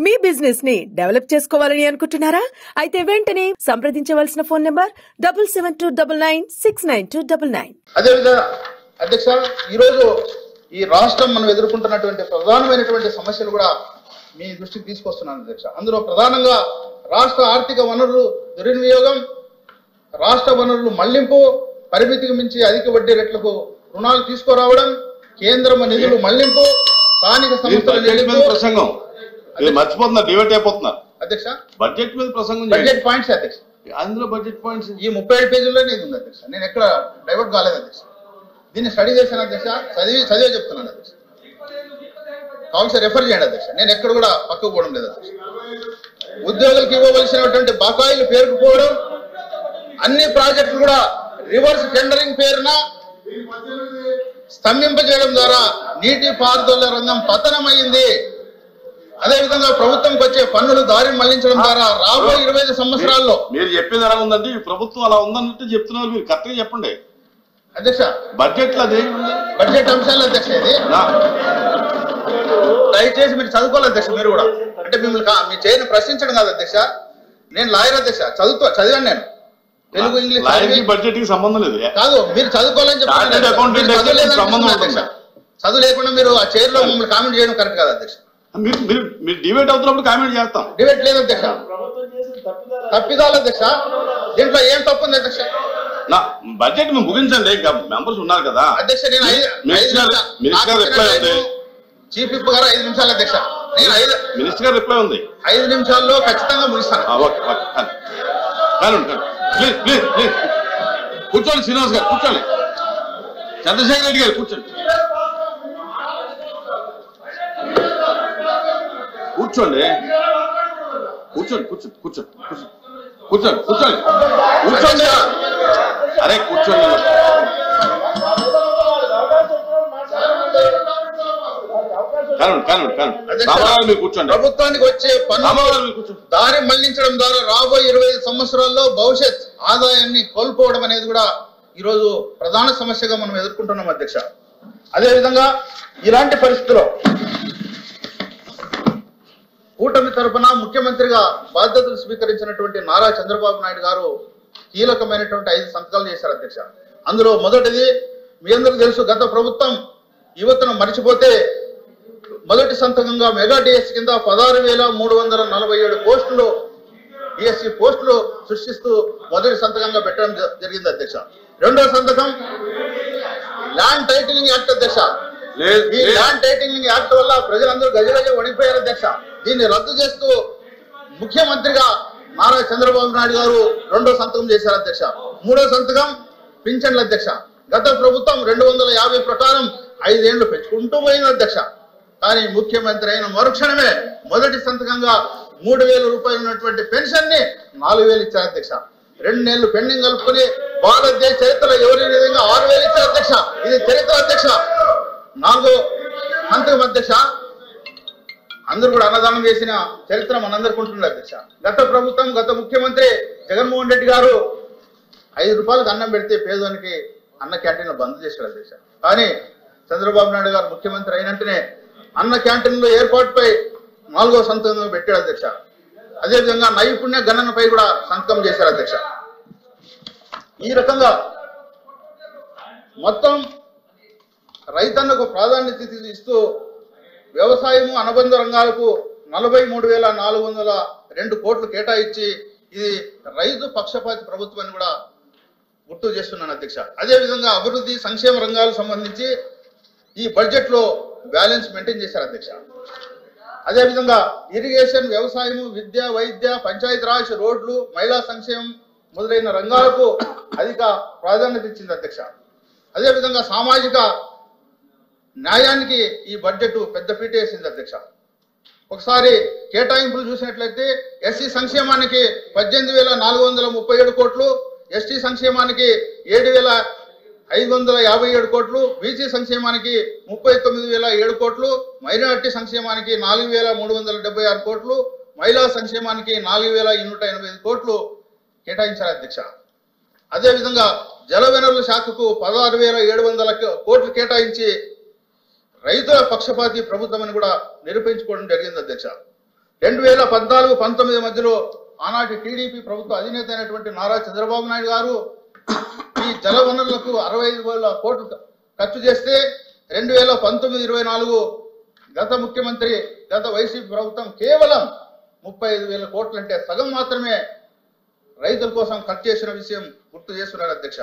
మీ business ని develop చేసుకోవాలని అనుకుంటున్నారా? అయితే వెంటనే సంప్రదించవలసిన ఫోన్ నంబర్ 7729969299. అదేవిధంగా అధ్యక్ష, ఈరోజు ఈ రాష్ట్రం మనం ఎదుర్కొంటున్నటువంటి ప్రధానమైనటువంటి సమస్యలు కూడా మీ దృష్టికి తీసుకొస్తున్నాను అధ్యక్ష. అందులో ప్రధానంగా రాష్ట్ర ఆర్థిక వనరులు దుర్వినియోగం, రాష్ట్ర వనరులు మళ్లింపు, పరిమితికి మించి అధిక వడ్డీ రేట్లకు రుణాలు తీసుకురావడం, కేంద్ర నిధులు మళ్లింపు, స్థానిక సంస్థల ప్రసంగం మర్చిపోతున్నా, డివైట్ అయిపోతున్నారు అధ్యక్ష. బడ్జెట్ మీద ప్రసంగం, బడ్జెట్ పాయింట్స్ అధ్యక్ష. అందులో బడ్జెట్ పాయింట్స్ ఈ 37 పేజీల్లోనే ఇది ఉంది అధ్యక్ష. నేను ఎక్కడ డైవర్ట్ కాలేదు అధ్యక్ష. దీన్ని స్టడీ చేశాను అధ్యక్ష, చదివే చెప్తున్నాను అధ్యక్ష. కావాల్సి రెఫర్ చేయండి అధ్యక్ష. నేను ఎక్కడ కూడా పక్కకు పోవడం లేదు అధ్యక్ష. ఉద్యోగులకు ఇవ్వవలసినటువంటి బకాయిలు పేరుకుపోవడం, అన్ని ప్రాజెక్టులు కూడా రివర్స్ టెండరింగ్ పేరున స్తంభింపజేయడం ద్వారా నీటి పారుదల రంగం పతనమైంది. అదేవిధంగా ప్రభుత్వంకి వచ్చే పన్నులు దారి మళ్లించడం ద్వారా రాబోయే 25 సంవత్సరాల్లో మీరు చెప్పేది ఎలా ఉందండి? ఈ ప్రభుత్వం అలా ఉందన్నట్టు చెప్తున్నారు, మీరు కరెక్ట్గా చెప్పండి అధ్యక్ష. బడ్జెట్ లో అదే బడ్జెట్ అంశాలు అధ్యక్ష. ఇది దయచేసి మీరు చదువుకోవాలి అధ్యక్ష. మీరు కూడా అంటే మిమ్మల్ని మీ చేయని ప్రశ్నించడం కాదు అధ్యక్ష. నేను లాయర్ అధ్యక్ష, చదివాను నేను. తెలుగు ఇంగ్లీష్ బడ్జెట్ కి సంబంధం లేదు కాదు, మీరు చదువుకోవాలని చెప్పారు. చదువు లేకుండా మీరు ఆ చైర్ లో మిమ్మల్ని కామెంట్ చేయడం కరెక్ట్ కాదు అధ్యక్ష. మీరు డిబేట్ అవుతున్నప్పుడు కామెంట్ చేస్తాం. డిబేట్ లేదు అధ్యక్ష, తప్పిదాలు అధ్యక్ష. దీంట్లో ఏం తప్పు ఉంది అధ్యక్ష? నా బడ్జెట్ మేము ముగించండి, ఇంకా మెంబర్స్ ఉన్నారు కదా అధ్యక్ష. నేను చీఫ్ విప్ గారు 5 నిమిషాలు అధ్యక్ష. నేను మినిస్టర్ గారు రిప్లై ఉంది, 5 నిమిషాల్లో ఖచ్చితంగా ముగిస్తాను. ప్లీజ్ ప్లీజ్ ప్లీజ్ కూర్చోండి. శ్రీనివాస్ గారు కూర్చోండి, చంద్రశేఖర్ రెడ్డి గారు కూర్చోండి, కూర్చోండి కూర్చోండి కూర్చోండి కూర్చోండి కూర్చోండి కూర్చోండి కూర్చోండి అరే కూర్చోండి. ప్రభుత్వానికి వచ్చే పన్ను దారి మళ్లించడం ద్వారా రాబోయే 25 సంవత్సరాల్లో భవిష్యత్ ఆదాయాన్ని కోల్పోవడం అనేది కూడా ఈరోజు ప్రధాన సమస్యగా మనం ఎదుర్కొంటున్నాం అధ్యక్ష. అదేవిధంగా ఇలాంటి పరిస్థితుల్లో కూటమి తరఫున ముఖ్యమంత్రిగా బాధ్యతలు స్వీకరించినటువంటి నారా చంద్రబాబు నాయుడు గారు కీలకమైనటువంటి 5 సంతకాలు చేశారు అధ్యక్ష. అందులో మొదటిది మీ అందరికీ తెలుసు, గత ప్రభుత్వం యువతను మర్చిపోతే మొదటి సంతకంగా మెగా డిఎస్సి కింద 16,347 పోస్టులు డిఎస్సి పోస్టులు సృష్టిస్తూ మొదటి సంతకంగా పెట్టడం జరిగింది అధ్యక్ష. రెండో సంతకం ల్యాండ్ టైటిలింగ్ యాక్ట్ అధ్యక్ష. ఈ ల్యాండ్ టైటిలింగ్ యాక్ట్ వల్ల ప్రజలందరూ గజగజ వణిపోయారు అధ్యక్ష. దీన్ని రద్దు చేస్తూ ముఖ్యమంత్రిగా నారా చంద్రబాబు నాయుడు గారు రెండో సంతకం చేశారు అధ్యక్ష. మూడో సంతకం పింఛన్ల అధ్యక్ష. గత ప్రభుత్వం 250 ప్రకారం 5 ఏళ్లు పెంచుకుంటూ పోయింది అధ్యక్ష. కానీ ముఖ్యమంత్రి అయిన మరుక్షణమే మొదటి సంతకంగా 3,000 రూపాయలు ఉన్నటువంటి పెన్షన్ ని 4,000 ఇచ్చారు అధ్యక్ష. 2 నెలలు పెండింగ్ కలుపుకుని భారతదేశ చరిత్రలో ఎవరి విధంగా 6,000 ఇచ్చారు అధ్యక్ష. ఇది చరిత్ర అధ్యక్ష. 4వ సంతకం అధ్యక్ష. అందరూ కూడా అన్నదానం చేసిన చరిత్ర మనందరికీ ఉంటుంది అధ్యక్ష. గత ప్రభుత్వం, గత ముఖ్యమంత్రి జగన్మోహన్ రెడ్డి గారు 5 రూపాయలకు అన్నం పెడితే పేదోనికి అన్న క్యాంటీన్లు బంద్ చేశారు అధ్యక్ష. కానీ చంద్రబాబు నాయుడు గారు ముఖ్యమంత్రి అయినంటనే అన్న క్యాంటీన్ల ఏర్పాటుపై 4వ సంతకం పెట్టాడు అధ్యక్ష. అదేవిధంగా నైపుణ్య గణనపై కూడా సంతకం చేశారు అధ్యక్ష. ఈ రకంగా మొత్తం రైతన్నకు ప్రాధాన్యత ఇస్తూ వ్యవసాయము అనుబంధ రంగాలకు 43,402 కోట్లు కేటాయించి ఇది రైతు పక్షపాతి ప్రభుత్వం అని కూడా గుర్తు చేస్తున్నాను అధ్యక్ష. అదేవిధంగా అభివృద్ధి సంక్షేమ రంగాలకు సంబంధించి ఈ బడ్జెట్ లో బ్యాలెన్స్ మెయింటైన్ చేశారు అధ్యక్ష. అదేవిధంగా ఇరిగేషన్, వ్యవసాయము, విద్య, వైద్య, పంచాయతీరాజ్, రోడ్లు, మహిళా సంక్షేమం మొదలైన రంగాలకు అధిక ప్రాధాన్యత ఇచ్చింది అధ్యక్ష. అదేవిధంగా సామాజిక న్యాయానికి ఈ బడ్జెట్ పెద్దపీట వేసింది అధ్యక్ష. ఒకసారి కేటాయింపులు చూసినట్లయితే ఎస్సీ సంక్షేమానికి 18,437 కోట్లు, ఎస్టీ సంక్షేమానికి 7,557 కోట్లు, బీసీ సంక్షేమానికి 39,007 కోట్లు, మైనారిటీ సంక్షేమానికి 4,376 కోట్లు, మహిళా సంక్షేమానికి 4,285 కోట్లు కేటాయించారు అధ్యక్ష. అదేవిధంగా జలవనరుల శాఖకు 16,700 కోట్లు కేటాయించి రైతుల పక్షపాతి ప్రభుత్వం అని కూడా నిరూపించుకోవడం జరిగింది అధ్యక్ష. 2014-19 మధ్యలో ఆనాటి టీడీపీ ప్రభుత్వ అధినేత అయినటువంటి నారా చంద్రబాబు నాయుడు గారు ఈ జల వనరులకు 65,000 కోట్లు ఖర్చు చేస్తే 2019-24 గత ముఖ్యమంత్రి గత వైసీపీ ప్రభుత్వం కేవలం 35,000 కోట్లు అంటే సగం మాత్రమే రైతుల కోసం ఖర్చు చేసిన విషయం గుర్తు చేస్తున్నారు అధ్యక్ష.